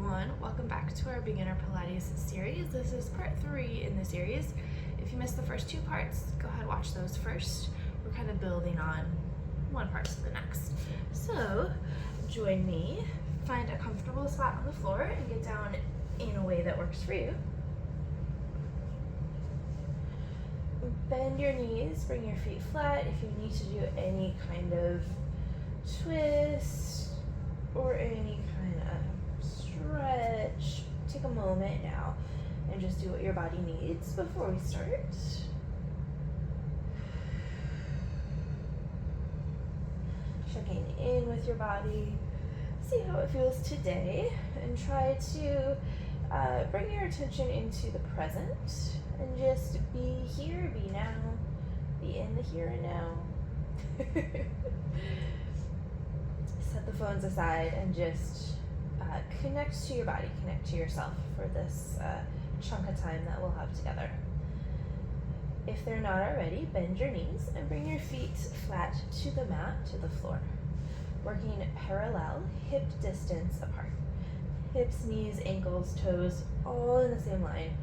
everyone, welcome back to our Beginner Pilates series. This is part 3 in the series. If you missed the first 2 parts, go ahead and watch those first. We're kind of building on one part to the next. So join me, find a comfortable spot on the floor and get down in a way that works for you. Bend your knees, bring your feet flat. If you need to do any kind of twist or any kind of stretch, take a moment now and just do what your body needs before we start. Checking in with your body, see how it feels today, and try to bring your attention into the present and just be here, be now, be in the here and now. Set the phones aside and just connect to your body, connect to yourself for this chunk of time that we'll have together. If they're not already, bend your knees and bring your feet flat to the mat, to the floor. Working parallel, hip distance apart. Hips, knees, ankles, toes, all in the same line,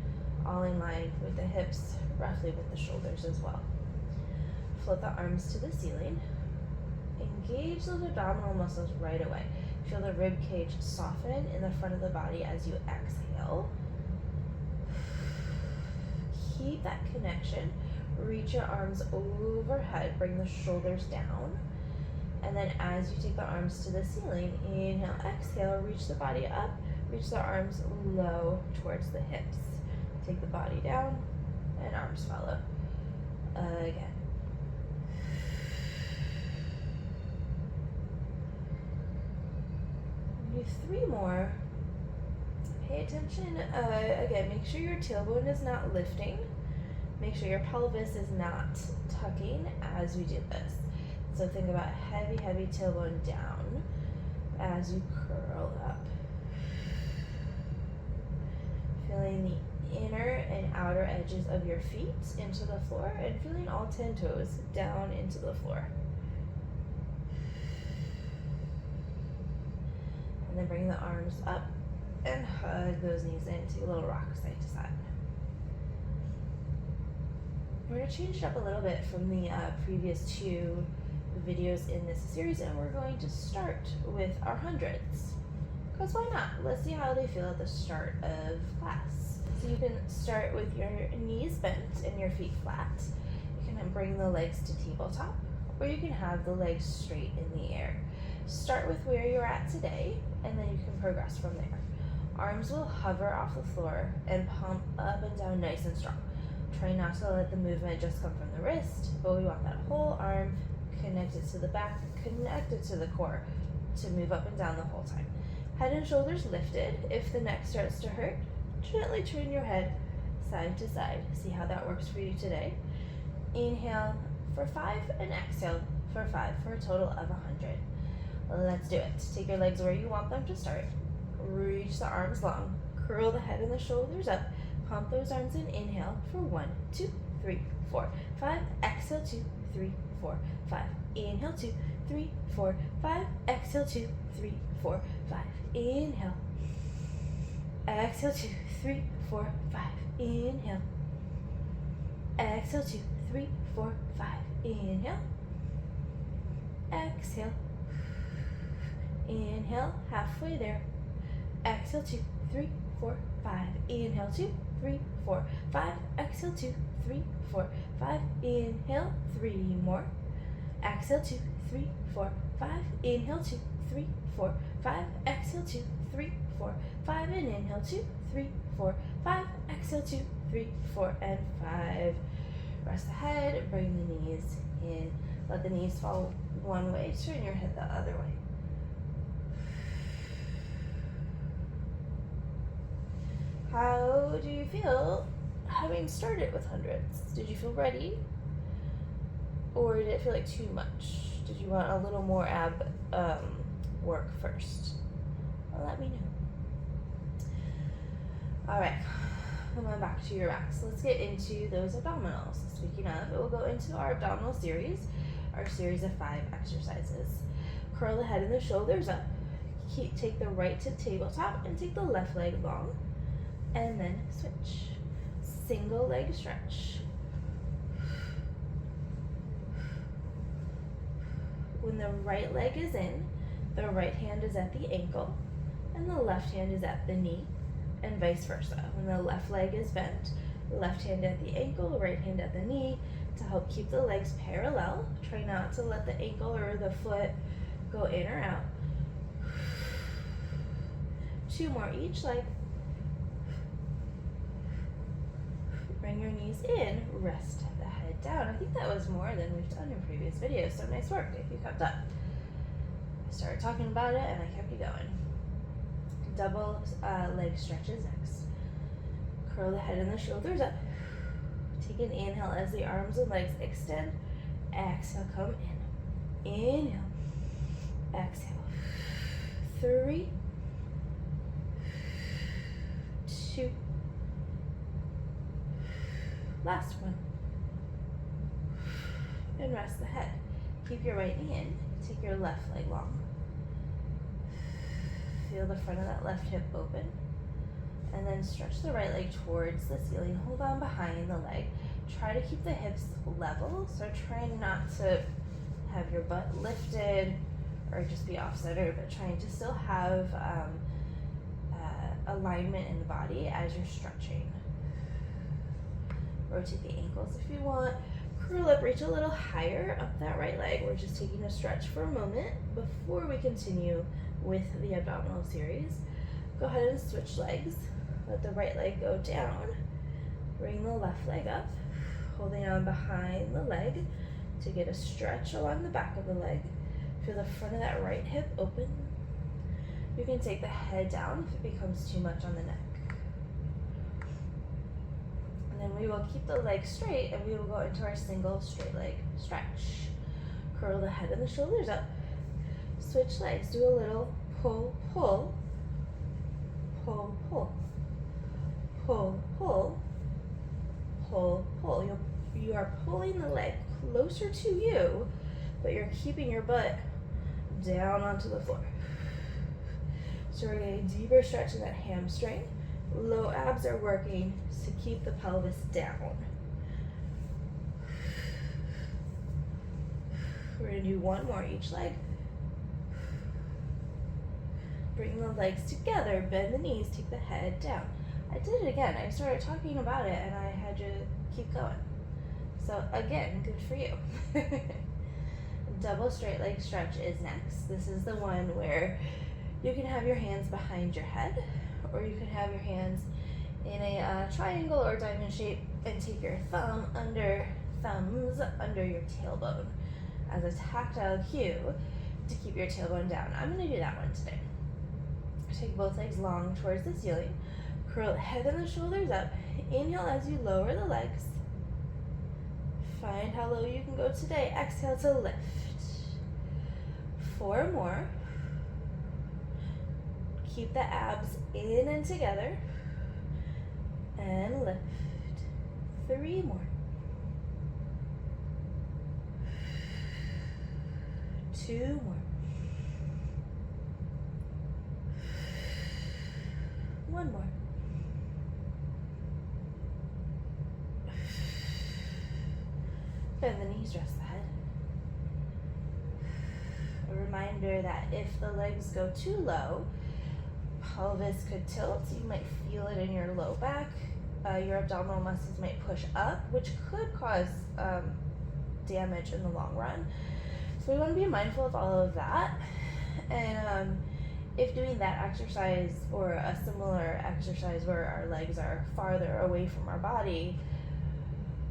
all in line with the hips, roughly with the shoulders as well. Float the arms to the ceiling. Engage those abdominal muscles right away. Feel the rib cage soften in the front of the body as you exhale. Keep that connection. Reach your arms overhead. Bring the shoulders down. And then as you take the arms to the ceiling, inhale, exhale, reach the body up. Reach the arms low towards the hips. Take the body down and arms follow. Again. Do 3 more. Pay attention. Again, make sure your tailbone is not lifting. Make sure your pelvis is not tucking as we do this. So think about heavy, heavy tailbone down as you curl up. Feeling the inner and outer edges of your feet into the floor and feeling all 10 toes down into the floor. And then bring the arms up and hug those knees in. Take a little rock side to side. We're going to change it up a little bit from the previous 2 videos in this series, and we're going to start with our hundreds. Because why not? Let's see how they feel at the start of class. So you can start with your knees bent and your feet flat. You can bring the legs to tabletop, or you can have the legs straight in the air. Start with where you're at today, and then you can progress from there. Arms will hover off the floor and pump up and down nice and strong. Try not to let the movement just come from the wrist, but we want that whole arm connected to the back, connected to the core to move up and down the whole time. Head and shoulders lifted. If the neck starts to hurt, gently turn your head side to side. See how that works for you today. Inhale for 5 and exhale for 5 for a total of 100. Let's do it. Take your legs where you want them to start. Reach the arms long. Curl the head and the shoulders up. Pump those arms in. Inhale for 1, 2, 3, 4, 5. Exhale 2, 3, 4, 5. Inhale 2, 3, 4, 5. Exhale 2, 3, 4, 5. Inhale. Exhale 2, 3, 4, 5. Inhale. Exhale 2, 3, 4, 5. Inhale. Exhale. Inhale, halfway there. Exhale 2, 3, 4, 5. Inhale 2, 3, 4, 5. Exhale 2, 3, 4, 5. Inhale, 3 more. Exhale 2, 3, 4, 5. Inhale 2, 3, 4, 5. Exhale 2, 3, 4, 5. And inhale 2, 3, 4, 5. Exhale 2, 3, 4, and 5. Rest the head, bring the knees in. Let the knees fall one way, turn your head the other way. How do you feel having started with hundreds? Did you feel ready? Or did it feel like too much? Did you want a little more ab work first? Well, let me know. All right, come on back to your racks. Let's get into those abdominals. Speaking of, it will go into our abdominal series, our series of 5 exercises. Curl the head and the shoulders up. take the right to tabletop and take the left leg long, and then switch. Single leg stretch. When the right leg is in, the right hand is at the ankle, and the left hand is at the knee, and vice versa. When the left leg is bent, left hand at the ankle, right hand at the knee, to help keep the legs parallel. Try not to let the ankle or the foot go in or out. 2 more each leg. Bring your knees in, rest the head down. I think that was more than we've done in previous videos, so nice work if you kept up. I started talking about it and I kept you going. Double leg stretches next. Curl the head and the shoulders up. Take an inhale as the arms and legs extend. Exhale, come in. Inhale. Exhale. 3, 2. Last one. And rest the head. Keep your right knee in. Take your left leg long. Feel the front of that left hip open. And then stretch the right leg towards the ceiling. Hold on behind the leg. Try to keep the hips level. So try not to have your butt lifted or just be off center, but trying to still have alignment in the body as you're stretching. Rotate the ankles if you want. Curl up, reach a little higher up that right leg. We're just taking a stretch for a moment before we continue with the abdominal series. Go ahead and switch legs. Let the right leg go down. Bring the left leg up, holding on behind the leg to get a stretch along the back of the leg. Feel the front of that right hip open. You can take the head down if it becomes too much on the neck. And then we will keep the leg straight and we will go into our single straight leg stretch. Curl the head and the shoulders up. Switch legs. Do a little pull, pull, pull, pull, pull, pull, pull, pull. You are pulling the leg closer to you, but you're keeping your butt down onto the floor. So we're getting deeper stretch in that hamstring. Low abs are working to keep the pelvis down. We're going to do 1 more each leg. Bring the legs together, bend the knees, take the head down. I did it again. I started talking about it and I had to keep going. So again, good for you. Double straight leg stretch is next. This is the one where you can have your hands behind your head, or you can have your hands in a triangle or diamond shape and take your thumbs under your tailbone as a tactile cue to keep your tailbone down. I'm going to do that one today. Take both legs long towards the ceiling. Curl the head and the shoulders up. Inhale as you lower the legs. Find how low you can go today. Exhale to lift. 4 more. Keep the abs in and together. And lift. 3 more. 2 more. 1 more. Bend the knees, rest the head. A reminder that if the legs go too low, pelvis could tilt. You might feel it in your low back. Your abdominal muscles might push up, which could cause damage in the long run. So we want to be mindful of all of that. And if doing that exercise or a similar exercise where our legs are farther away from our body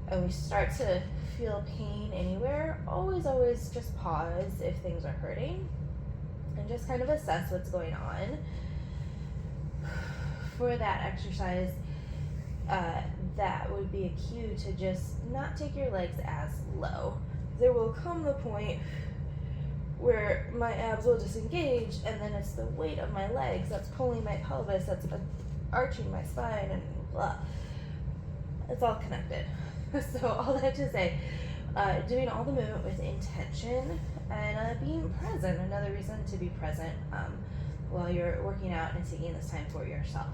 and we start to feel pain anywhere, always just pause if things are hurting and just kind of assess what's going on. For that exercise, that would be a cue to just not take your legs as low. There will come the point where my abs will disengage and then it's the weight of my legs that's pulling my pelvis, that's arching my spine and blah. It's all connected. So all that to say, doing all the movement with intention and being present. Another reason to be present while you're working out and taking this time for yourself.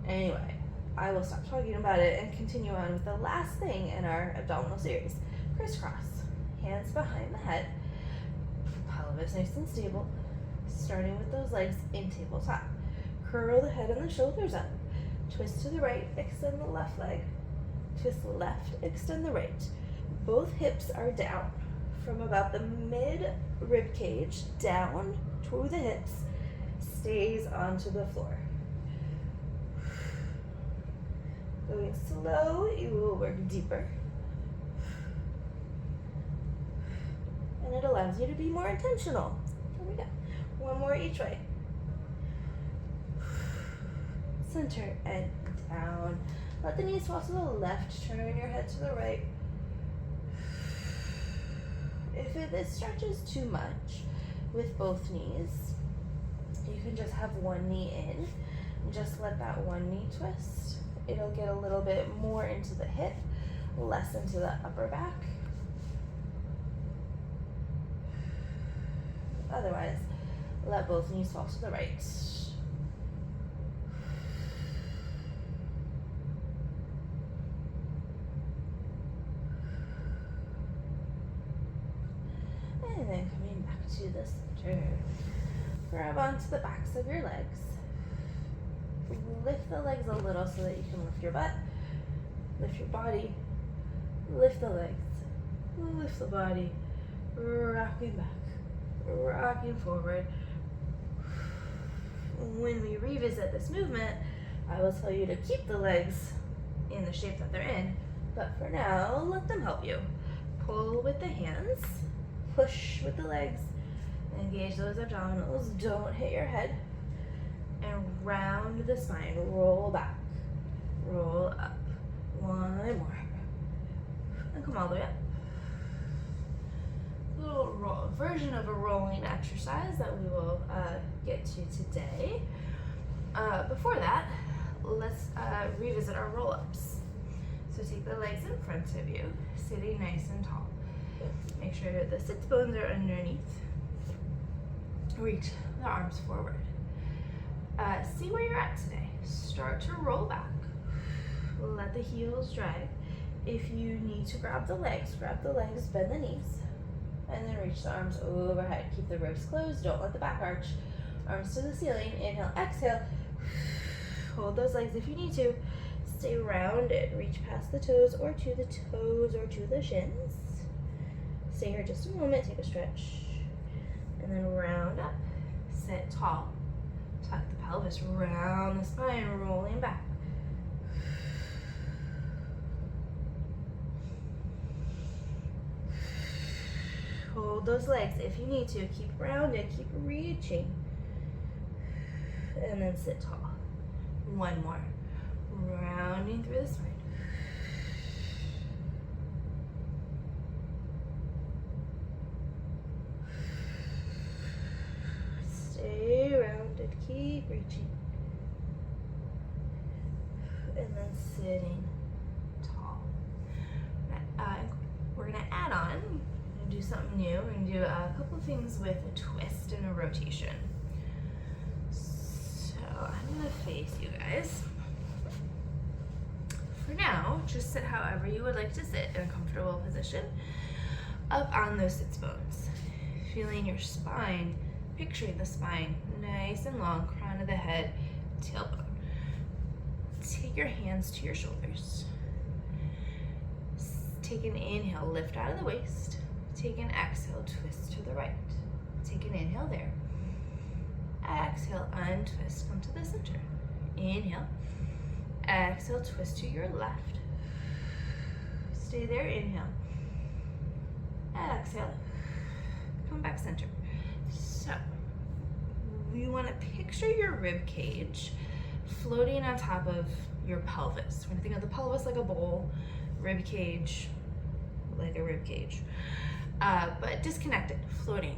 Anyway, I will stop talking about it and continue on with the last thing in our abdominal series. Crisscross. Hands behind the head. Pelvis nice and stable. Starting with those legs in tabletop. Curl the head and the shoulders up. Twist to the right, extend the left leg. Twist left, extend the right. Both hips are down from about the mid rib cage down to the hips. Stays onto the floor. Going slow, you will work deeper. And it allows you to be more intentional. Here we go. One more each way. Center and down. Let the knees fall to the left. Turn your head to the right. If this stretches too much with both knees, you can just have one knee in. Just let that one knee twist. It'll get a little bit more into the hip, less into the upper back. Otherwise, let both knees fall to the right. And then coming back to the center. Grab onto the backs of your legs. Lift the legs a little so that you can lift your butt. Lift your body. Lift the legs. Lift the body. Rocking back. Rocking forward. When we revisit this movement, I will tell you to keep the legs in the shape that they're in, but for now, let them help you. Pull with the hands, push with the legs, engage those abdominals, don't hit your head, and round the spine, roll back, roll up. One more, and come all the way up. Little version of a rolling exercise that we will get to today. Before that, let's revisit our roll-ups. So take the legs in front of you, sitting nice and tall. Make sure the sits bones are underneath. Reach the arms forward. See where you're at today. Start to roll back. Let the heels drag. If you need to grab the legs, bend the knees. And then reach the arms overhead. Keep the ribs closed. Don't let the back arch. Arms to the ceiling. Inhale, exhale. Hold those legs if you need to. Stay rounded. Reach past the toes or to the toes or to the shins. Stay here just a moment. Take a stretch. And then round up. Sit tall. Tuck the pelvis. Round the spine. Rolling back. Hold those legs if you need to. Keep rounded, keep reaching. And then sit tall. One more. Rounding through the spine. Stay rounded, keep reaching. And then sitting tall. We're gonna add on, do something new. We're going to do a couple of things with a twist and a rotation. So I'm going to face you guys. For now, just sit however you would like to sit in a comfortable position, up on those sits bones. Feeling your spine, picturing the spine nice and long, crown of the head, tailbone. Take your hands to your shoulders. Take an inhale, lift out of the waist. Take an exhale, twist to the right. Take an inhale there. Exhale, untwist, come to the center. Inhale. Exhale, twist to your left. Stay there, inhale. Exhale. Come back center. So, you want to picture your rib cage floating on top of your pelvis. We're going to think of the pelvis like a bowl, rib cage like a rib cage. But disconnected, floating,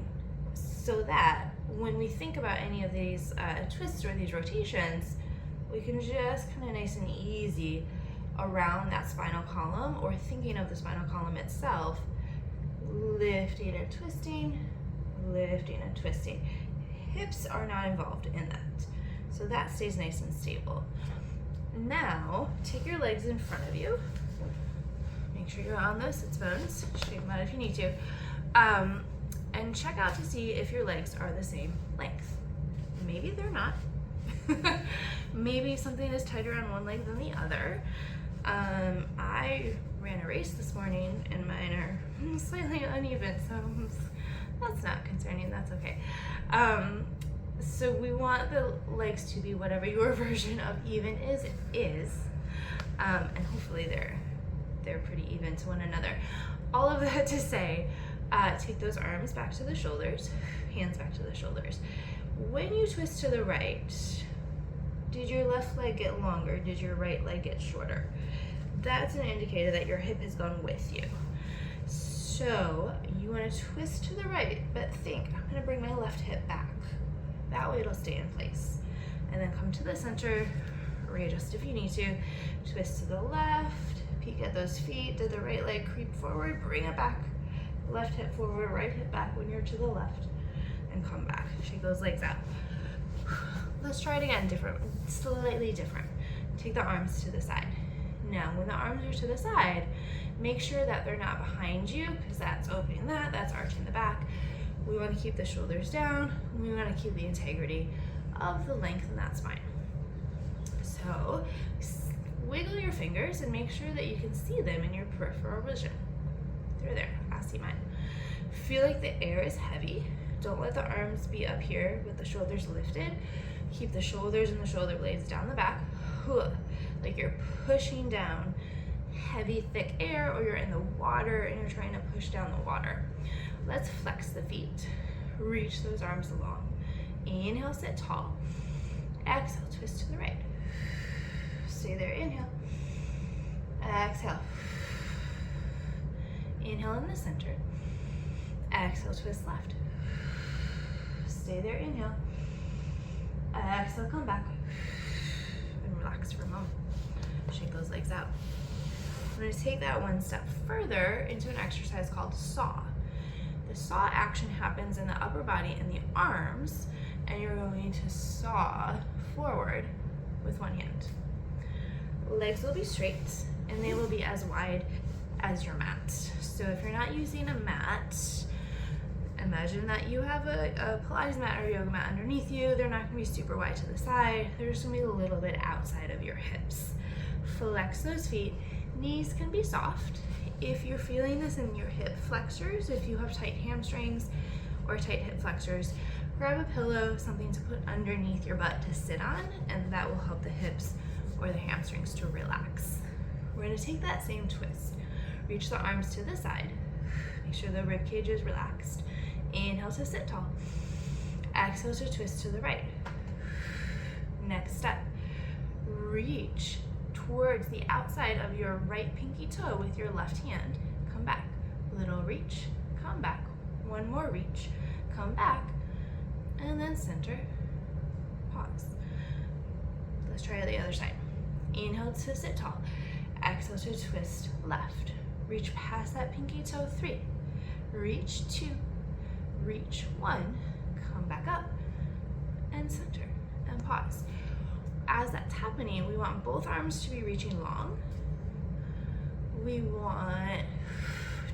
so that when we think about any of these twists or these rotations, we can just kind of nice and easy around that spinal column, or thinking of the spinal column itself, lifting and twisting, hips are not involved in that. So that stays nice and stable. Now, take your legs in front of you. Make sure you're on those sits bones. Shake them out if you need to. And check out to see if your legs are the same length. Maybe they're not. Maybe something is tighter on one leg than the other. I ran a race this morning and mine are slightly uneven, so that's not concerning, that's okay. So we want the legs to be whatever your version of even is, and hopefully they're pretty even to one another. All of that to say, take those arms back to the shoulders, hands back to the shoulders. When you twist to the right, did your left leg get longer? Did your right leg get shorter? That's an indicator that your hip has gone with you. So you want to twist to the right, but think, I'm going to bring my left hip back. That way it'll stay in place. And then come to the center, readjust if you need to, twist to the left, peek at those feet, did the right leg creep forward, bring it back. Left hip forward, right hip back when you're to the left, and come back. Shake those legs out. Let's try it again, slightly different. Take the arms to the side. Now, when the arms are to the side, make sure that they're not behind you, because that's opening that's arching the back. We want to keep the shoulders down. We want to keep the integrity of the length in that spine. So, wiggle your fingers and make sure that you can see them in your peripheral vision. They're there, I see mine. Feel like the air is heavy. Don't let the arms be up here with the shoulders lifted. Keep the shoulders and the shoulder blades down the back. Like you're pushing down heavy, thick air, or you're in the water and you're trying to push down the water. Let's flex the feet. Reach those arms along. Inhale, sit tall. Exhale, twist to the right. Stay there, inhale. Exhale. Inhale in the center. Exhale, twist left. Stay there, inhale. Exhale, come back. And relax for a moment. Shake those legs out. I'm going to take that one step further into an exercise called saw. The saw action happens in the upper body and the arms, and you're going to saw forward with one hand. Legs will be straight, and they will be as wide as your mat. So if you're not using a mat, imagine that you have a Pilates mat or yoga mat underneath you. They're not gonna be super wide to the side. They're just gonna be a little bit outside of your hips. Flex those feet. Knees can be soft. If you're feeling this in your hip flexors, if you have tight hamstrings or tight hip flexors, grab a pillow, something to put underneath your butt to sit on, and that will help the hips or the hamstrings to relax. We're gonna take that same twist. Reach the arms to the side. Make sure the rib cage is relaxed. Inhale to sit tall. Exhale to twist to the right. Next step. Reach towards the outside of your right pinky toe with your left hand. Come back. Little reach, come back. One more reach, come back. And then center, pause. Let's try the other side. Inhale to sit tall. Exhale to twist left. Reach past that pinky toe, 3. Reach 2. Reach 1. Come back up and center and pause. As that's happening, we want both arms to be reaching long. We want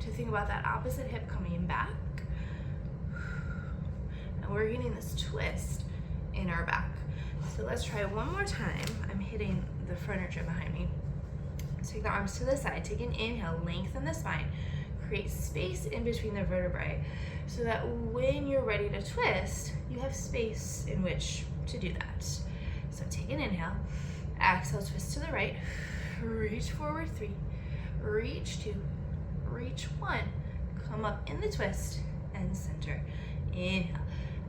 to think about that opposite hip coming back. And we're getting this twist in our back. So let's try one more time. I'm hitting the furniture behind me. Take the arms to the side, take an inhale, lengthen the spine, create space in between the vertebrae so that when you're ready to twist, you have space in which to do that. So take an inhale, exhale, twist to the right, reach forward 3, reach 2, reach 1, come up in the twist and center. Inhale,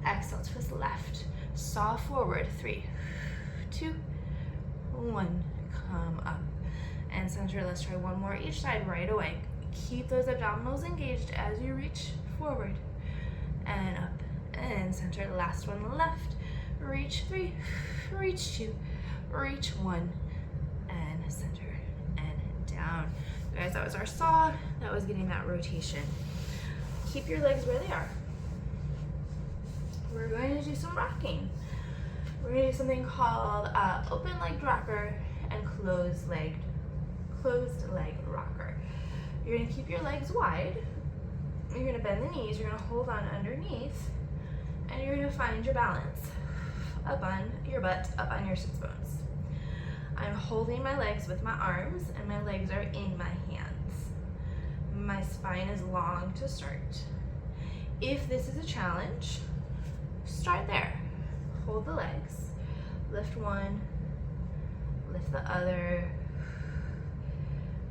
exhale, twist left, saw forward 3, 2, 1, come up. And center. Let's try one more each side right away. Keep those abdominals engaged as you reach forward and up and center. Last one left. Reach 3, reach 2, reach 1 and center and down. Guys, that was our saw. That was getting that rotation. Keep your legs where they are. we're going to do some rocking. We're going to do something called open-legged rocker and closed-legged rocker. You're going to keep your legs wide. You're going to bend the knees. You're going to hold on underneath, and you're going to find your balance up on your butt, up on your sits bones. I'm holding my legs with my arms, and my legs are in my hands. My spine is long to start. If this is a challenge, start there. Hold the legs, lift one, lift the other.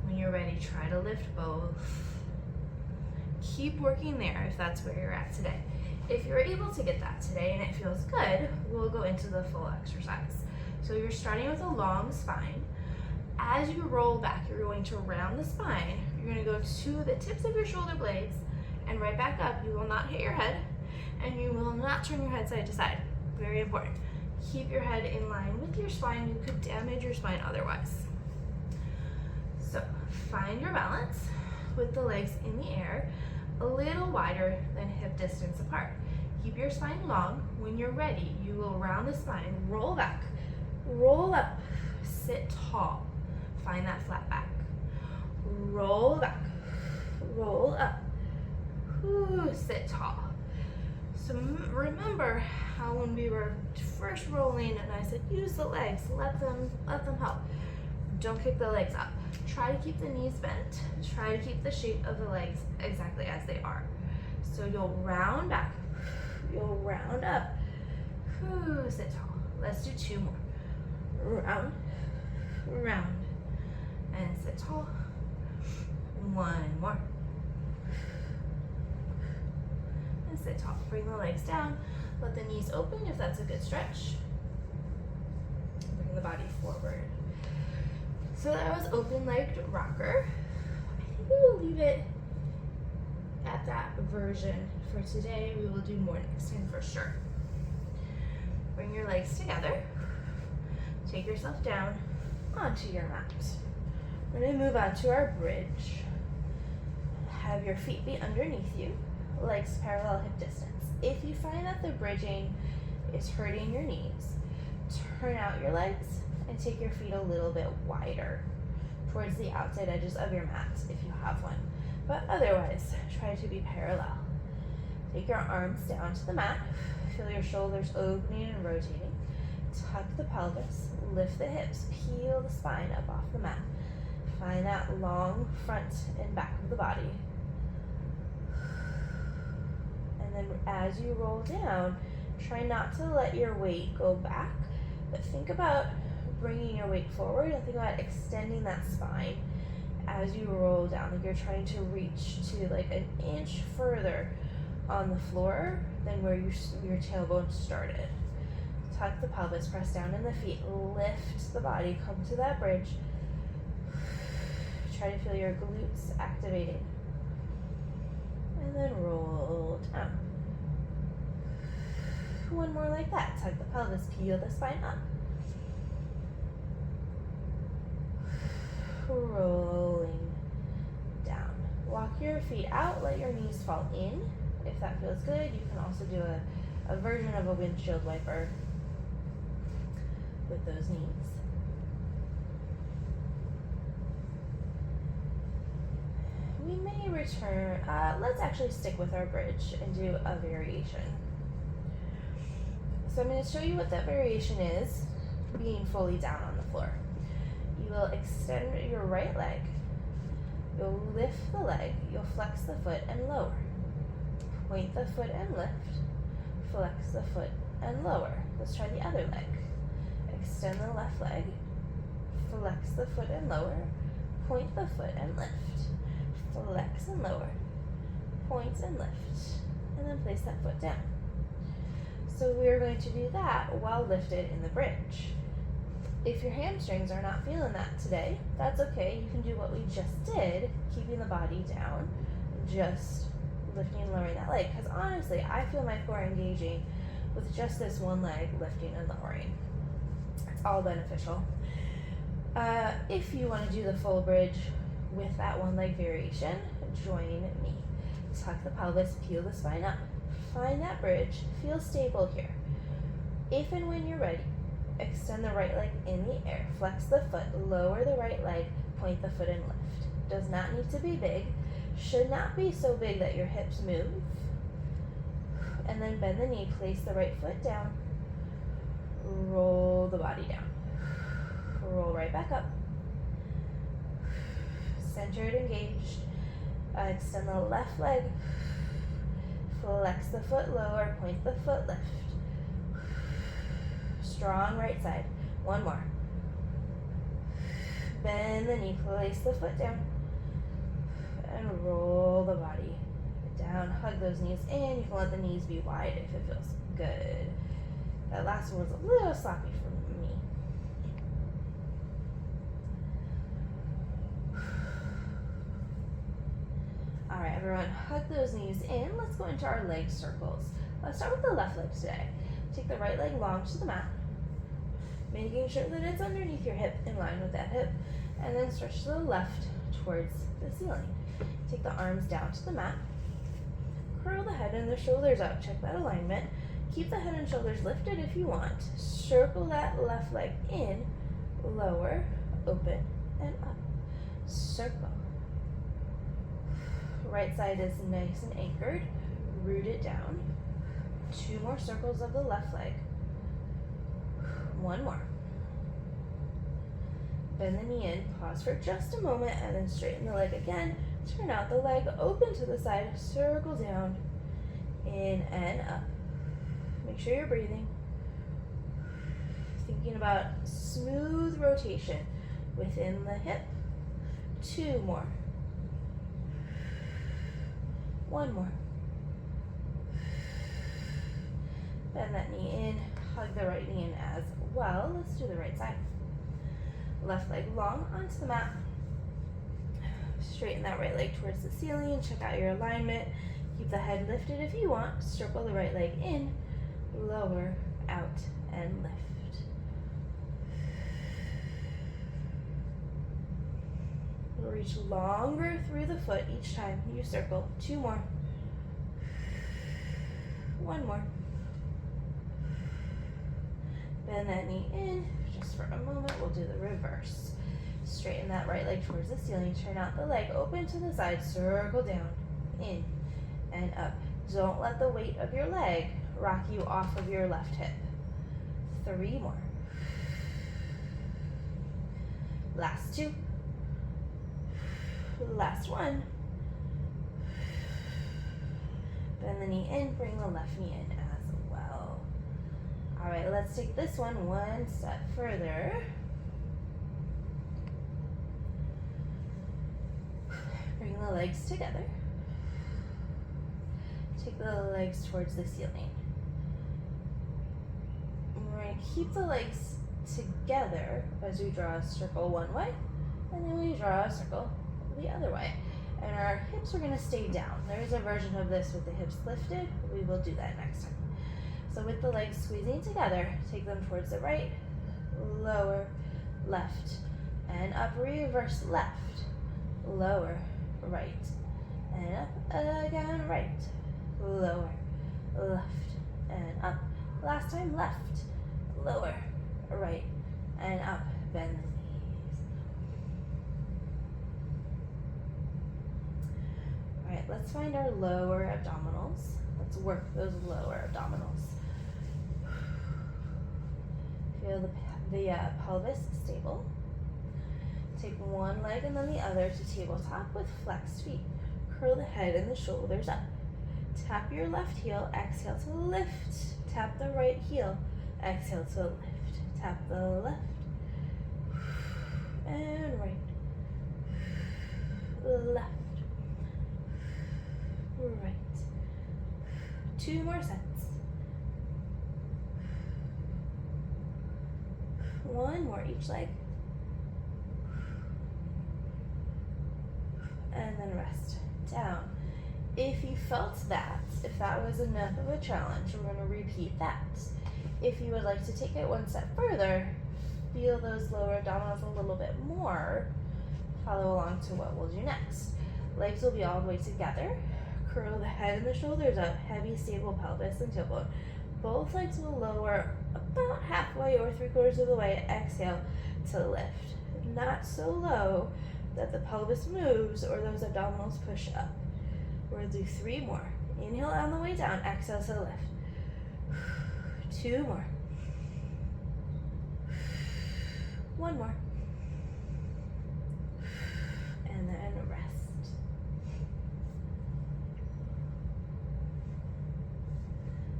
When you're ready, try to lift both. Keep working there if that's where you're at today. If you're able to get that today and it feels good, we'll go into the full exercise. So you're starting with a long spine. As you roll back, you're going to round the spine. You're going to go to the tips of your shoulder blades and right back up. You will not hit your head, and you will not turn your head side to side. Very important. Keep your head in line with your spine. You could damage your spine otherwise. So find your balance with the legs in the air, a little wider than hip distance apart. Keep your spine long. When you're ready, you will round the spine, roll back, roll up, sit tall. Find that flat back. Roll back, roll up, sit tall. So remember how when we were first rolling and I said use the legs, let them help. Don't kick the legs up. Try to keep the knees bent. Try to keep the shape of the legs exactly as they are. So you'll round back, you'll round up, sit tall. Let's do two more. Round, round, and sit tall. One more. And sit tall. Bring the legs down. Let the knees open if that's a good stretch. Bring the body forward. So that was open-legged rocker. I think we will leave it at that version for today. We will do more next time for sure. Bring your legs together. Take yourself down onto your mat. We're going to move on to our bridge. Have your feet be underneath you, legs parallel hip distance. If you find that the bridging is hurting your knees, turn out your legs and take your feet a little bit wider towards the outside edges of your mat if you have one. But otherwise, try to be parallel. Take your arms down to the mat. Feel your shoulders opening and rotating. Tuck the pelvis, lift the hips, peel the spine up off the mat. Find that long front and back of the body. And then as you roll down, try not to let your weight go back, but think about bringing your weight forward and think about extending that spine as you roll down. Like you're trying to reach to like an inch further on the floor than where your tailbone started. Tuck the pelvis, press down in the feet, lift the body, come to that bridge. Try to feel your glutes activating. And then roll down. One more like that. Tuck the pelvis, peel the spine up. Rolling down. Walk your feet out, let your knees fall in. If that feels good, you can also do a version of a windshield wiper with those knees. We may return, let's actually stick with our bridge and do a variation. So I'm going to show you what that variation is, being fully down on the floor. You will extend your right leg, you'll lift the leg, you'll flex the foot and lower. Point the foot and lift, flex the foot and lower. Let's try the other leg. Extend the left leg, flex the foot and lower, point the foot and lift. Flex and lower, point and lift, and then place that foot down. So we are going to do that while lifted in the bridge. If your hamstrings are not feeling that today, that's okay. You can do what we just did, keeping the body down, just lifting and lowering that leg. Because honestly, I feel my core engaging with just this one leg lifting and lowering. It's all beneficial. If you want to do the full bridge with that one leg variation, join me. Tuck the pelvis, peel the spine up, Find that bridge. Feel stable here. If and when you're ready, extend the right leg in the air. Flex the foot, lower the right leg, point the foot and lift. Does not need to be big. Should not be so big that your hips move. And then bend the knee, place the right foot down, roll the body down. Roll right back up. Centered, engaged. Extend the left leg. Flex the foot lower, point the foot, lift. Strong right side. One more. Bend the knee, place the foot down, and roll the body down. Hug those knees in. You can let the knees be wide if it feels good. That last one was a little sloppy for me. All right, everyone, hug those knees in. Let's go into our leg circles. Let's start with the left leg today. Take the right leg long to the mat, making sure that it's underneath your hip, in line with that hip, and then stretch to the left towards the ceiling. Take the arms down to the mat. Curl the head and the shoulders up. Check that alignment. Keep the head and shoulders lifted if you want. Circle that left leg in, lower, open, and up. Circle. Right side is nice and anchored. Root it down. 2 more circles of the left leg. 1 more. Bend the knee in, pause for just a moment, and then straighten the leg again. Turn out the leg, open to the side, circle down, in and up. Make sure you're breathing. Thinking about smooth rotation within the hip. 2 more. 1 more. Bend that knee in, hug the right knee in as well. Let's do the right side. Left leg long onto the mat. Straighten that right leg towards the ceiling. Check out your alignment. Keep the head lifted if you want. Circle the right leg in, lower, out, and lift. Reach longer through the foot each time you circle. 2 more. 1 more. Bend that knee in. Just for a moment, we'll do the reverse. Straighten that right leg towards the ceiling. Turn out the leg, open to the side, circle down, in, and up. Don't let the weight of your leg rock you off of your left hip. 3 more. Last 2. Last 1. Bend the knee in, bring the left knee in as well. All right, let's take this one step further. Bring the legs together. Take the legs towards the ceiling. We're going to keep the legs together as we draw a circle one way, and then we draw a circle the other way. And our hips are going to stay down. There's a version of this with the hips lifted. We will do that next time. So with the legs squeezing together, take them towards the right, lower, left, and up, reverse left, lower, right, and up, again, right, lower, left, and up. Last time, left, lower, right, and up. Bend the knees. All right, let's find our lower abdominals. Let's work those lower abdominals. Feel the pelvis stable. Take one leg and then the other to tabletop with flexed feet. Curl the head and the shoulders up. Tap your left heel, exhale to lift. Tap the right heel, exhale to lift. Tap the left and right. Left, right. 2 more sets. 1 more each leg. And then rest down. If you felt that, if that was enough of a challenge, we're going to repeat that. If you would like to take it one step further, feel those lower abdominals a little bit more, follow along to what we'll do next. Legs will be all the way together. curl the head and the shoulders up, heavy, stable pelvis and tailbone. Both legs will lower about halfway or 3/4 of the way. Exhale to lift. Not so low that the pelvis moves or those abdominals push up. We're gonna do 3 more. Inhale on the way down, exhale to lift. 2 more. 1 more. And then rest.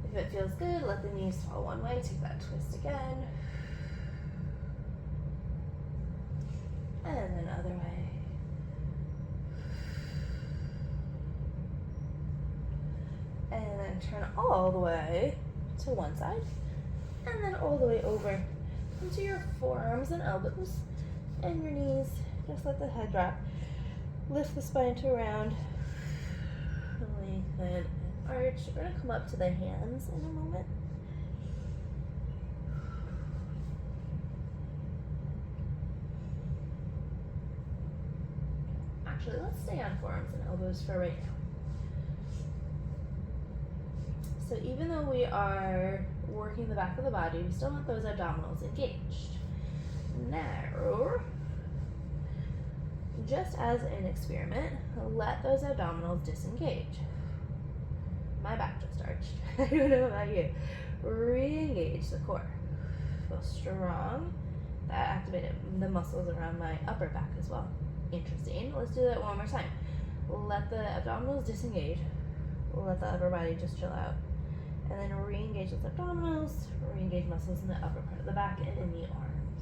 If it feels good, let the knees fall one way. Take that twist again. And then other way. And then turn all the way to one side. And then all the way over into your forearms and elbows and your knees. Just let the head drop. Lift the spine to round. Lengthen and arch. We're going to come up to the hands in a moment. Actually, let's stay on forearms and elbows for right now. So even though we are working the back of the body, we still want those abdominals engaged. Now, just as an experiment, let those abdominals disengage. My back just arched. I don't know about you. Re-engage the core. Feel strong. That activated the muscles around my upper back as well. Interesting. Let's do that one more time. Let the abdominals disengage. Let the upper body just chill out. And then re-engage those abdominals, re-engage muscles in the upper part of the back and in the arms.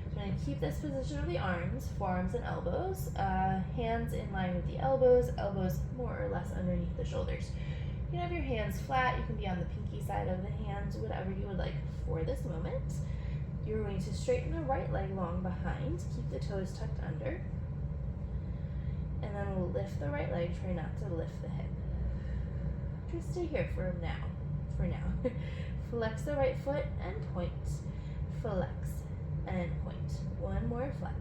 So we're going to keep this position of the arms, forearms and elbows, hands in line with the elbows, elbows more or less underneath the shoulders. You can have your hands flat, you can be on the pinky side of the hands, whatever you would like for this moment. You're going to straighten the right leg long behind, keep the toes tucked under, and then we'll lift the right leg, try not to lift the hip. Just stay here for now. Flex the right foot and point. Flex and point. One more flex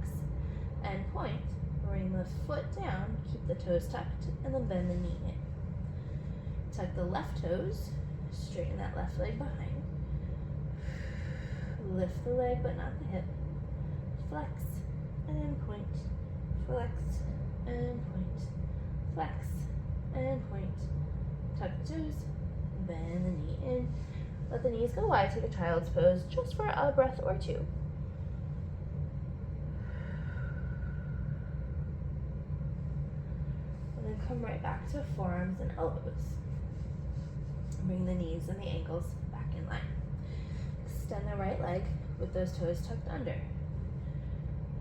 and point. Bring the foot down, keep the toes tucked, and then bend the knee in. Tuck the left toes, straighten that left leg behind. Lift the leg but not the hip. Flex and point. Flex and point. Flex and point. Tuck the toes, bend the knee in. Let the knees go wide, take a child's pose just for a breath or two. And then come right back to forearms and elbows. Bring the knees and the ankles back in line. Extend the right leg with those toes tucked under.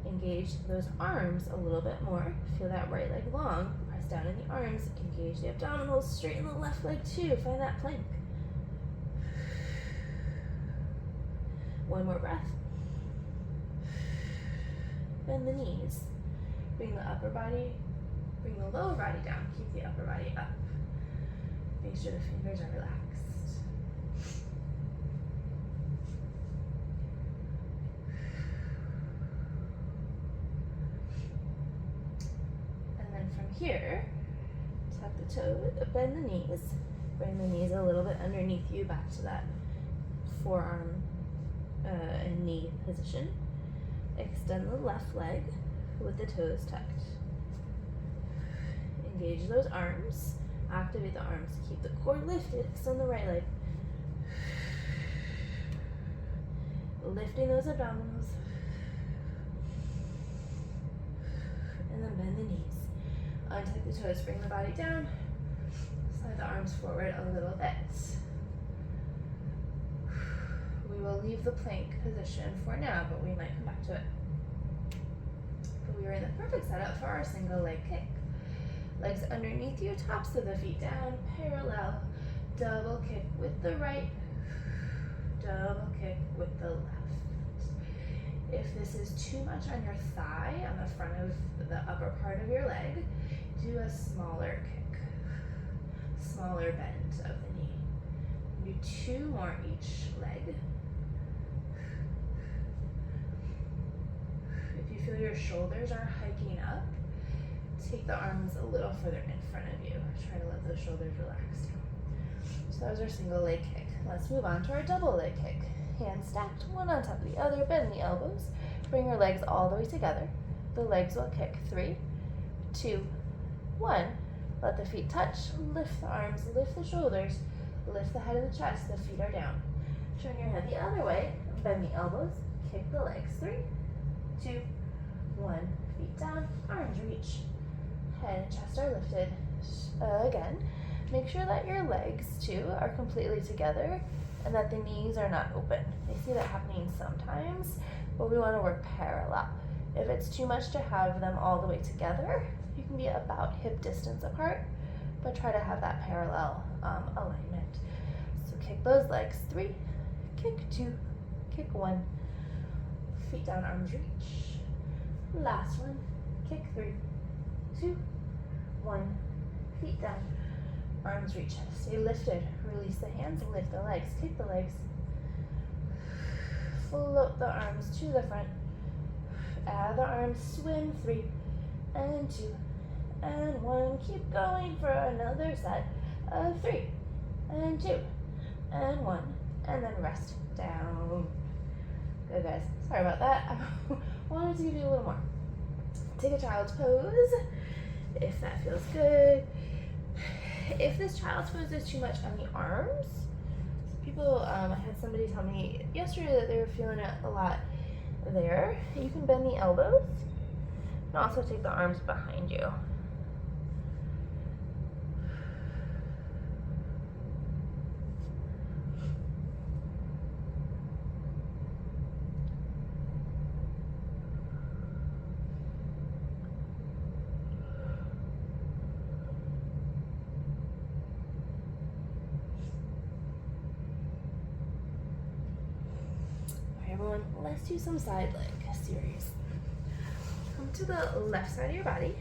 Engage those arms a little bit more. Feel that right leg long. Press down in the arms. Engage the abdominals. Straighten the left leg too. Find that plank. One more breath. Bend the knees. Bring the upper body, bring the lower body down. Keep the upper body up. Make sure the fingers are relaxed. And then from here, tuck the toe, bend the knees. Bring the knees a little bit underneath you back to that forearm and knee position. Extend the left leg with the toes tucked. Engage those arms. Activate the arms. Keep the core lifted. Extend the right leg. Lifting those abdominals. And then bend the knees. Untuck the toes. Bring the body down. Slide the arms forward a little bit. We will leave the plank position for now, but we might come back to it. But we are in the perfect setup for our single leg kick. Legs underneath you, tops of the feet down, parallel. Double kick with the right, double kick with the left. If this is too much on your thigh, on the front of the upper part of your leg, do a smaller kick, smaller bend of the knee. Do 2 more each leg. If you feel your shoulders are hiking up, take the arms a little further in front of you. Try to let those shoulders relax down. So that was our single leg kick. Let's move on to our double leg kick. Hands stacked, one on top of the other, bend the elbows. Bring your legs all the way together. The legs will kick. 3, 2, 1. Let the feet touch. Lift the arms, lift the shoulders, lift the head of the chest. The feet are down. Turn your head the other way. Bend the elbows. Kick the legs. 3, 2, 1. Feet down. Arms reach. Head and chest are lifted. Again, make sure that your legs too are completely together and that the knees are not open. I see that happening sometimes, but we want to work parallel. If it's too much to have them all the way together, you can be about hip distance apart, but try to have that parallel alignment. So kick those legs. 3, kick 2, kick 1. Feet down, arms reach. Last one. Kick 3, 2, 1. Feet down, arms reach. Stay lifted. Release the hands, lift the legs, kick the legs. Float the arms to the front. Add the arms, swim. 3 and 2 and 1. Keep going for another set of 3 and 2 and 1. And then rest down. Good, guys. Sorry about that. I wanted to give you a little more. Take a child's pose if that feels good. If this child's pose is too much on the arms, people, I had somebody tell me yesterday that they were feeling it a lot there. You can bend the elbows and also take the arms behind you. Everyone, let's do some side leg series. Come to the left side of your body.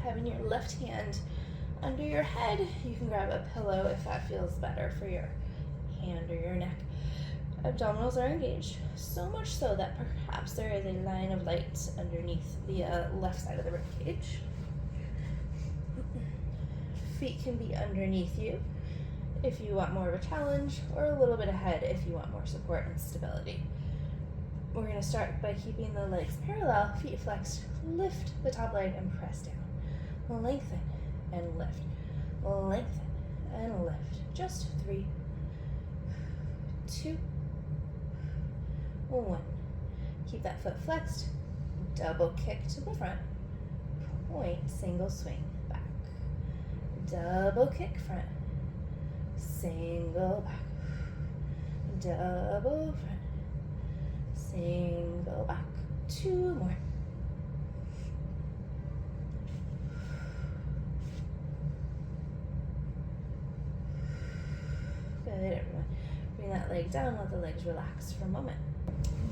Having your left hand under your head, you can grab a pillow if that feels better for your hand or your neck. Abdominals are engaged, so much so that perhaps there is a line of light underneath the left side of the rib cage. Feet can be underneath you if you want more of a challenge, or a little bit ahead if you want more support and stability. We're going to start by keeping the legs parallel, feet flexed, lift the top leg and press down. Lengthen and lift, lengthen and lift. Just 3, 2, 1. Keep that foot flexed, double kick to the front, point, single swing, back. Double kick front, single back, double front, single back. 2 more. Good, everyone. Bring that leg down, let the legs relax for a moment.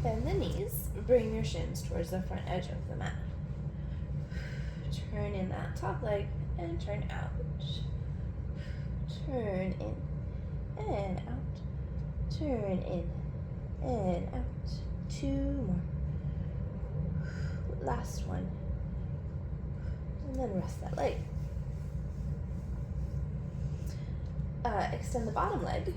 Bend the knees, bring your shins towards the front edge of the mat. Turn in that top leg and turn out. Turn in and out, turn in and out. 2 more. Last one. And then rest that leg. Extend the bottom leg.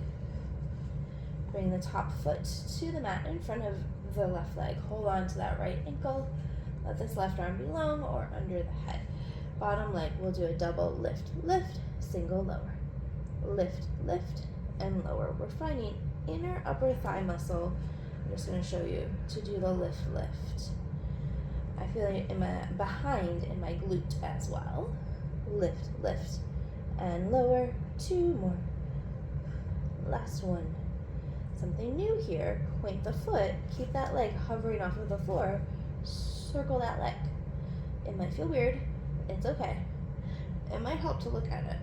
Bring the top foot to the mat in front of the left leg. Hold on to that right ankle. Let this left arm be long or under the head. Bottom leg, we'll do a double lift, lift, single lower. Lift, lift, and lower. We're finding inner upper thigh muscle. I'm just going to show you to do the lift, lift. I feel it in my behind in my glute as well. Lift, lift, and lower. 2 more. Last one. Something new here. Point the foot. Keep that leg hovering off of the floor. Circle that leg. It might feel weird. It's okay. It might help to look at it.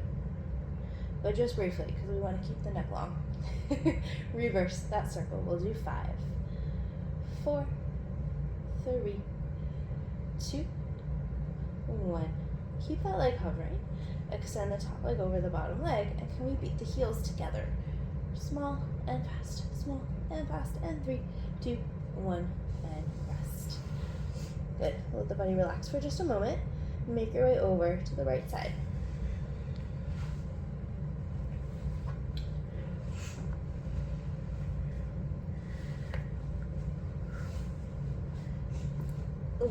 But just briefly, because we want to keep the neck long. Reverse that circle. We'll do 5, 4, 3, 2, 1. Keep that leg hovering. Extend the top leg over the bottom leg. And can we beat the heels together? Small and fast. Small and fast. And 3, 2, 1. And rest. Good. Let the body relax for just a moment. Make your way over to the right side.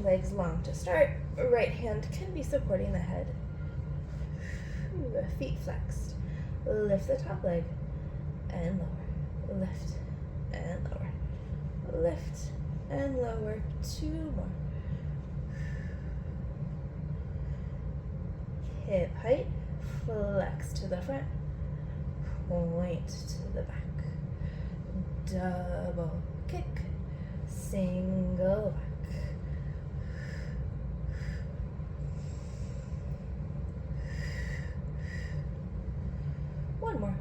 Legs long to start. Right hand can be supporting the head. Feet flexed. Lift the top leg and lower. Lift and lower. Lift and lower. 2 more. Hip height. Flex to the front. Point to the back. Double kick. Single back. One more.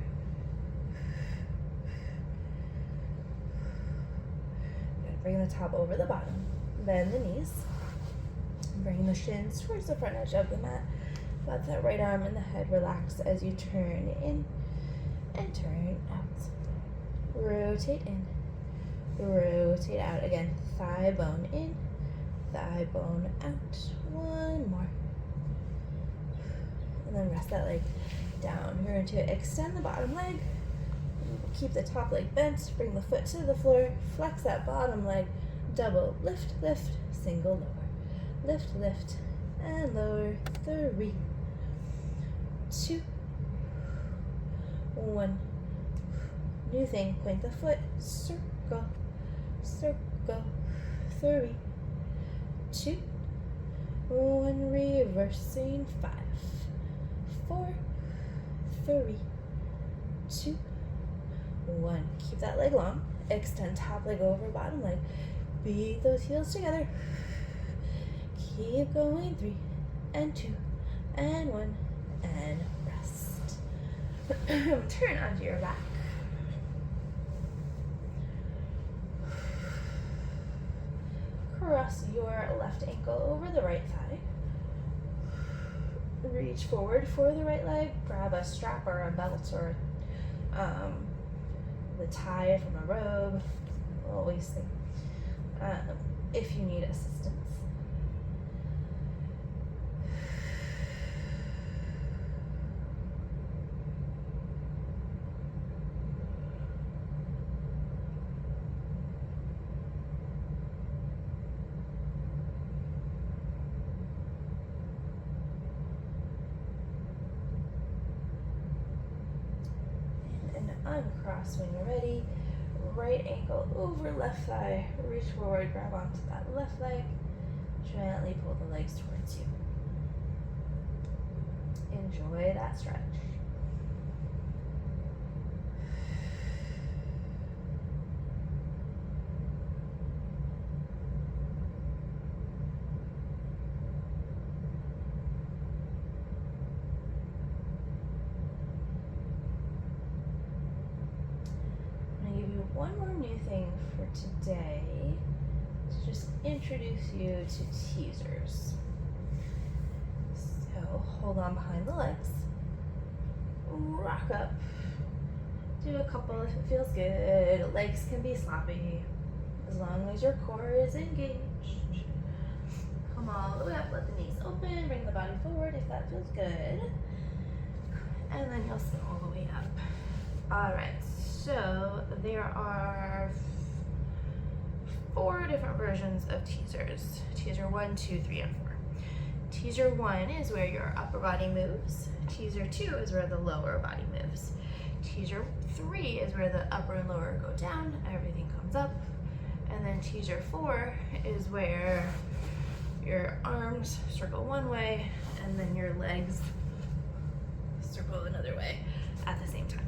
Good. Bring the top over the bottom. Bend the knees. Bring the shins towards the front edge of the mat. Let that right arm and the head relax as you turn in and turn out. Rotate in. Rotate out. Again, thigh bone in, thigh bone out. One more. And then rest that leg down. You're going to extend the bottom leg. Keep the top leg bent. Bring the foot to the floor. Flex that bottom leg. Double. Lift, lift. Single, lower. Lift, lift. And lower. 3, 2, 1. New thing. Point the foot. Circle. Circle. 3, 2, 1. Reversing. 5, 4, 3, 2, 1. Keep that leg long. Extend top leg over bottom leg. Beat those heels together. Keep going. 3 and 2 and 1 and rest. Turn onto your back. Cross your left ankle over the right thigh. Reach forward for the right leg. Grab a strap or a belt or the tie from a robe. Always think if you need assistance. Uncross when you're ready. Right ankle over left thigh. Reach forward, grab onto that left leg. Gently pull the legs towards you. Enjoy that stretch. One more new thing for today to just introduce you to teasers. So hold on behind the legs, rock up, do a couple if it feels good. Legs can be sloppy as long as your core is engaged. Come all the way up, let the knees open, bring the body forward if that feels good. And then you'll sit all the way up. All right. So there are 4 different versions of teasers. Teaser 1, 2, 3, and 4. Teaser 1 is where your upper body moves. Teaser 2 is where the lower body moves. Teaser 3 is where the upper and lower go down, everything comes up. And then teaser 4 is where your arms circle one way and then your legs circle another way at the same time.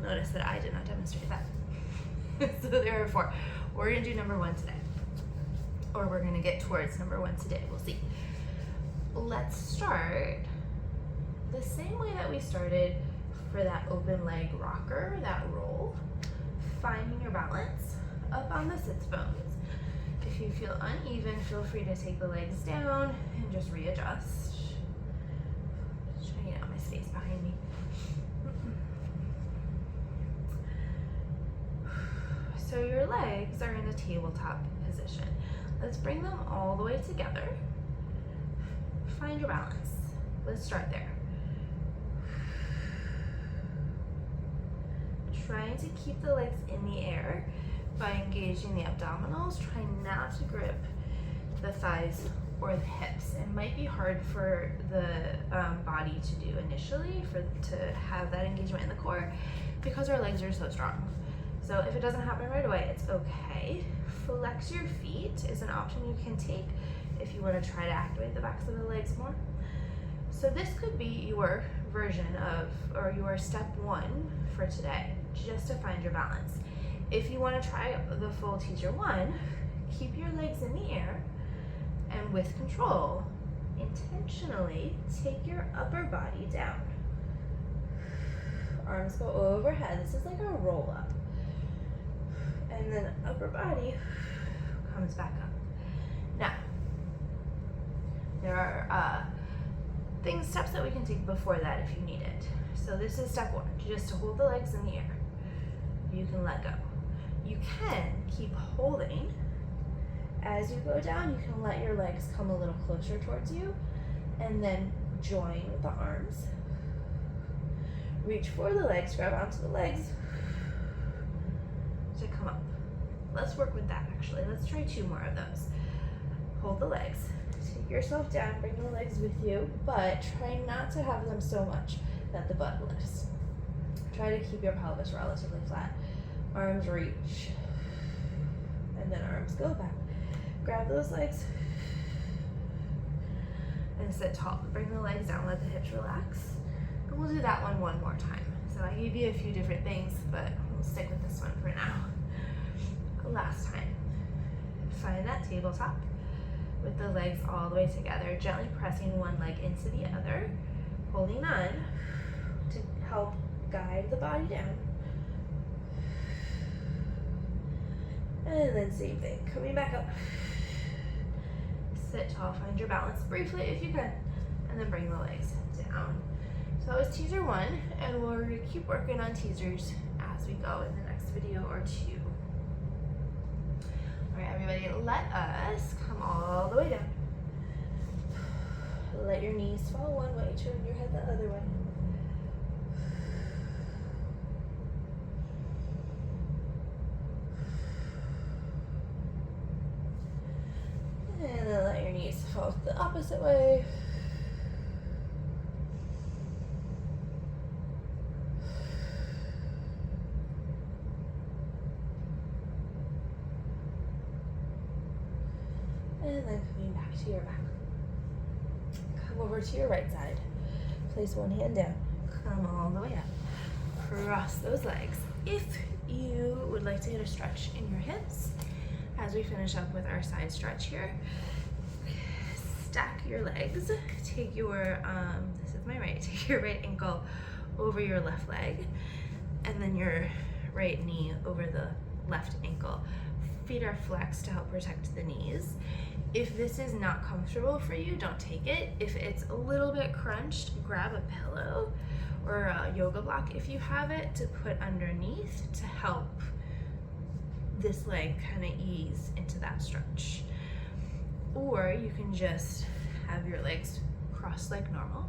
Notice that I did not demonstrate that. So there are 4. We're gonna do number 1 today. Or we're gonna get towards number 1 today, we'll see. Let's start the same way that we started for that open leg rocker, that roll. Finding your balance up on the sits bones. If you feel uneven, feel free to take the legs down and just readjust. Just trying to get out my space behind me. So your legs are in a tabletop position. Let's bring them all the way together. Find your balance. Let's start there. Trying to keep the legs in the air by engaging the abdominals. Try not to grip the thighs or the hips. It might be hard for the body to do initially, to have that engagement in the core, because our legs are so strong. So if it doesn't happen right away, it's okay. Flex your feet is an option you can take if you want to try to activate the backs of the legs more. So this could be your version of, or your step one for today, just to find your balance. If you want to try the full teaser one, keep your legs in the air, and with control, intentionally take your upper body down. Arms go overhead. This is like a roll up. And then upper body comes back up. Now, there are steps that we can take before that if you need it. So this is step one, just to hold the legs in the air. You can let go. You can keep holding. As you go down, you can let your legs come a little closer towards you, and then join with the arms. Reach for the legs, grab onto the legs to come up. Let's work with that actually. Let's try 2 more of those. Hold the legs, take yourself down, bring the legs with you, but try not to have them so much that the butt lifts. Try to keep your pelvis relatively flat. Arms reach, and then arms go back. Grab those legs and sit tall. Bring the legs down, let the hips relax. And we'll do that one more time. So I gave you a few different things, but we'll stick with this one for now. Last time. Find that tabletop with the legs all the way together, gently pressing one leg into the other, holding on to help guide the body down. And then same thing, coming back up. Sit tall, find your balance briefly if you can, and then bring the legs down. So that was teaser 1, and we'll keep working on teasers as we go in the next video or 2. All right, everybody, let us come all the way down. Let your knees fall one way, turn your head the other way. And then let your knees fall the opposite way. And then coming back to your back. Come over to your right side. Place one hand down. Come all the way up. Cross those legs. If you would like to get a stretch in your hips, as we finish up with our side stretch here, stack your legs. Take your, this is my right, take your right ankle over your left leg, and then your right knee over the left ankle. Feet are flexed to help protect the knees. If this is not comfortable for you, don't take it. If it's a little bit crunched, grab a pillow or a yoga block if you have it to put underneath to help this leg kind of ease into that stretch. Or you can just have your legs crossed like normal.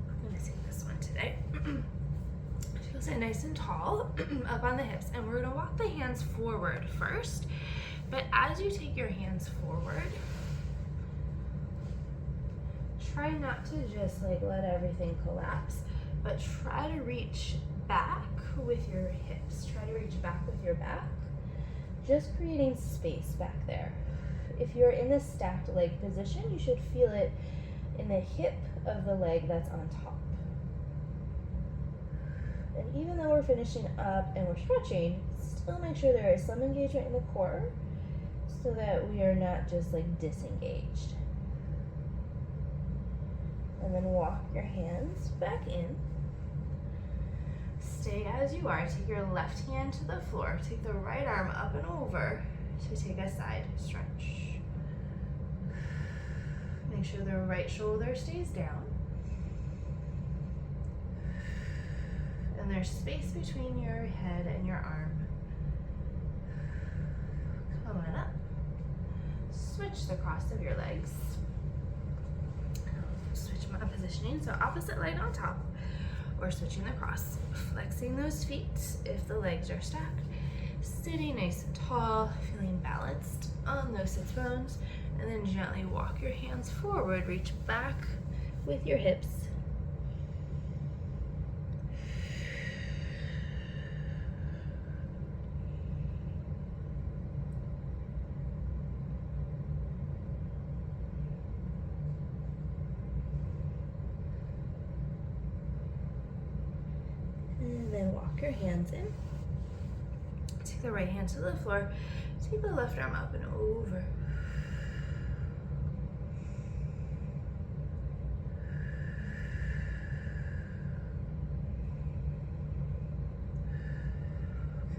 I'm gonna take this one today. So sit nice and tall, up on the hips, and we're gonna walk the hands forward first. But as you take your hands forward, try not to just like let everything collapse, but try to reach back with your hips. Try to reach back with your back, just creating space back there. If you're in the stacked leg position, you should feel it in the hip of the leg that's on top. And even though we're finishing up and we're stretching, still make sure there is some engagement in the core so that we are not just like disengaged. And then walk your hands back in. Stay as you are. Take your left hand to the floor. Take the right arm up and over to take a side stretch. Make sure the right shoulder stays down. And there's space between your head and your arm. Come on up. switch the cross of your legs. Switch my positioning, so opposite leg on top, or switching the cross. Flexing those feet if the legs are stacked. Sitting nice and tall, feeling balanced on those sits bones, and then gently walk your hands forward, reach back with your hips. And then walk your hands in. Take the right hand to the floor. Take the left arm up and over.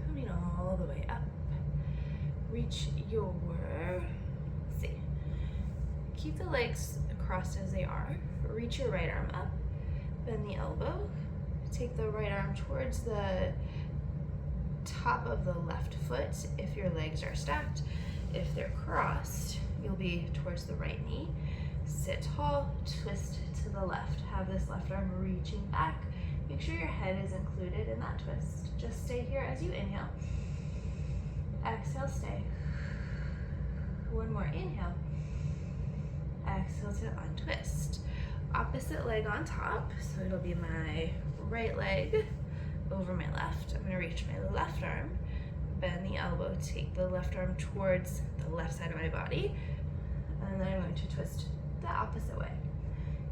Coming all the way up. Reach your, keep the legs crossed as they are. Reach your right arm up. Bend the elbow. Take the right arm towards the top of the left foot if your legs are stacked. If they're crossed, you'll be towards the right knee. Sit tall, twist to the left. Have this left arm reaching back. Make sure your head is included in that twist. Just stay here as you inhale. Exhale, stay. One more inhale. Exhale to untwist. Opposite leg on top, so it'll be my right leg over my left. I'm gonna reach my left arm, bend the elbow, take the left arm towards the left side of my body, and then I'm going to twist the opposite way.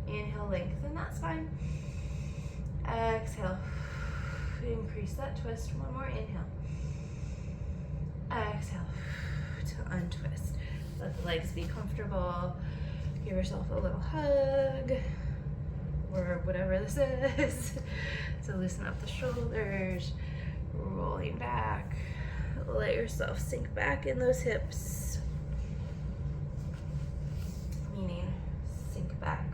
Inhale, lengthen that spine. Exhale, increase that twist. One more inhale. Exhale to untwist. Let the legs be comfortable. Give yourself a little hug, or whatever this is. So loosen up the shoulders, rolling back. Let yourself sink back in those hips. Meaning sink back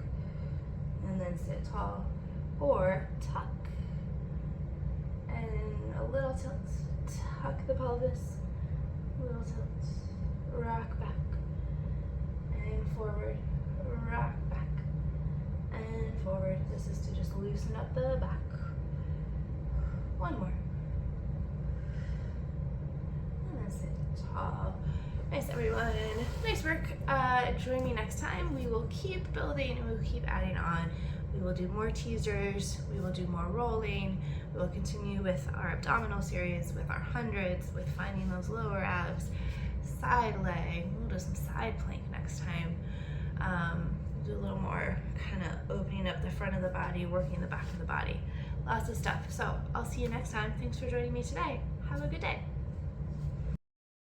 and then sit tall, or tuck and a little tilt. Tuck the pelvis, little tilt, rock back and forward, rock back and forward. This is to just loosen up the back. One more. And then sit tall. Nice, everyone. Nice work. Join me next time. We will keep building and we will keep adding on. We will do more teasers. We will do more rolling. We will continue with our abdominal series, with our hundreds, with finding those lower abs, side leg. We'll do some side plank next time. We'll do a little more kind of opening up the front of the body, working the back of the body. Lots of stuff. So I'll see you next time. Thanks for joining me today. Have a good day.